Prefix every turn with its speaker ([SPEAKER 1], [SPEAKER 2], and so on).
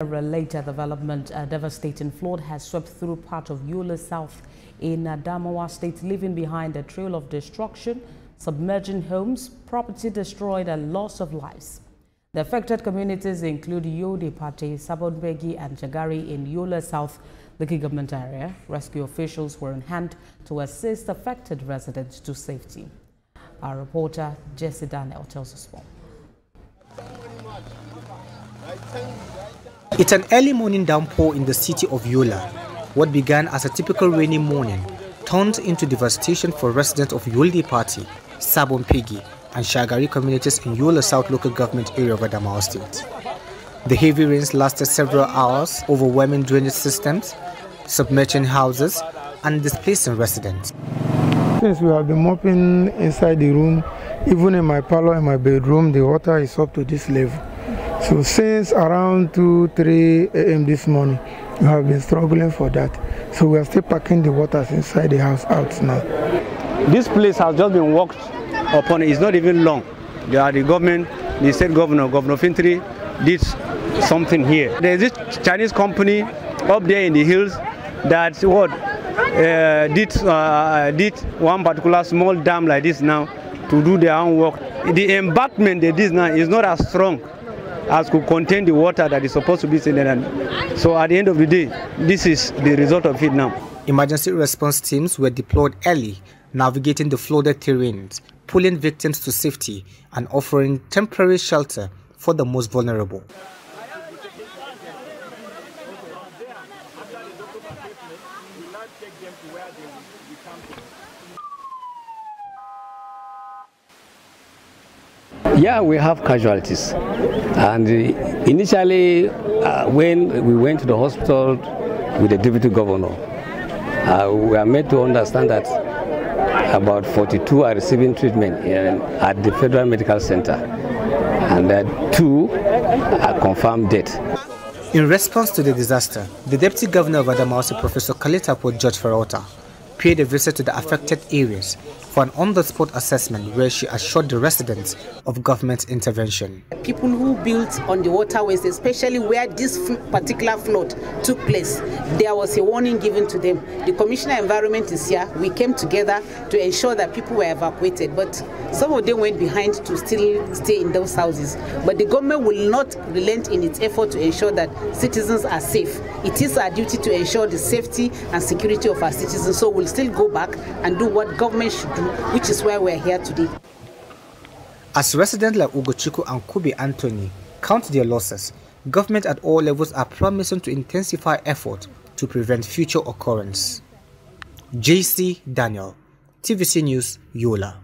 [SPEAKER 1] A related development, a devastating flood has swept through part of Yola South in Adamawa State, leaving behind a trail of destruction, submerging homes, property destroyed, and loss of lives. The affected communities include Yode Pate, Sabonbegi, and Jagari in Yola South, the government area. Rescue officials were on hand to assist affected residents to safety. Our reporter, Jesse Daniel, tells us more.
[SPEAKER 2] It's an early morning downpour in the city of Yola. What began as a typical rainy morning turned into devastation for residents of Yode Pate, Sabonbegi, and Shagari communities in Yola South local government area of Adamawa State. The heavy rains lasted several hours, overwhelming drainage systems, submerging houses, and displacing residents.
[SPEAKER 3] Since we have been mopping inside the room, even in my parlor and my bedroom, the water is up to this level. So since around 2-3 a.m. this morning, we have been struggling for that. So we are still packing the waters inside the house out now.
[SPEAKER 4] This place has just been worked upon. It's not even long. The government, the state governor, Governor Fintri, did something here. There's this Chinese company up there in the hills that did one particular small dam like this now to do their own work. The embankment they did now is not as strong as could contain the water that is supposed to be sitting there. So at the end of the day, this is the result of it now.
[SPEAKER 2] Emergency response teams were deployed early, navigating the flooded terrains, pulling victims to safety, and offering temporary shelter for the most vulnerable.
[SPEAKER 5] Yeah, we have casualties, and initially when we went to the hospital with the deputy governor, we are made to understand that about 42 are receiving treatment at the Federal Medical Center, and that 2 are confirmed dead.
[SPEAKER 2] In response to the disaster, the Deputy Governor of Adamawa, Professor Kalitapo George Ferrota, paid a visit to the affected areas for an on-the-spot assessment where she assured the residents of government intervention.
[SPEAKER 6] People who built on the waterways, especially where this particular flood took place, there was a warning given to them. The Commissioner of Environment is here. We came together to ensure that people were evacuated, but some of them went behind to still stay in those houses. But the government will not relent in its effort to ensure that citizens are safe. It is our duty to ensure the safety and security of our citizens, so we'll still go back and do what government should do, which is why we're here today.
[SPEAKER 2] As residents like Ugochukwu and Kubi Anthony count their losses, government at all levels are promising to intensify effort to prevent future occurrence. JC Daniel, TVC News, Yola.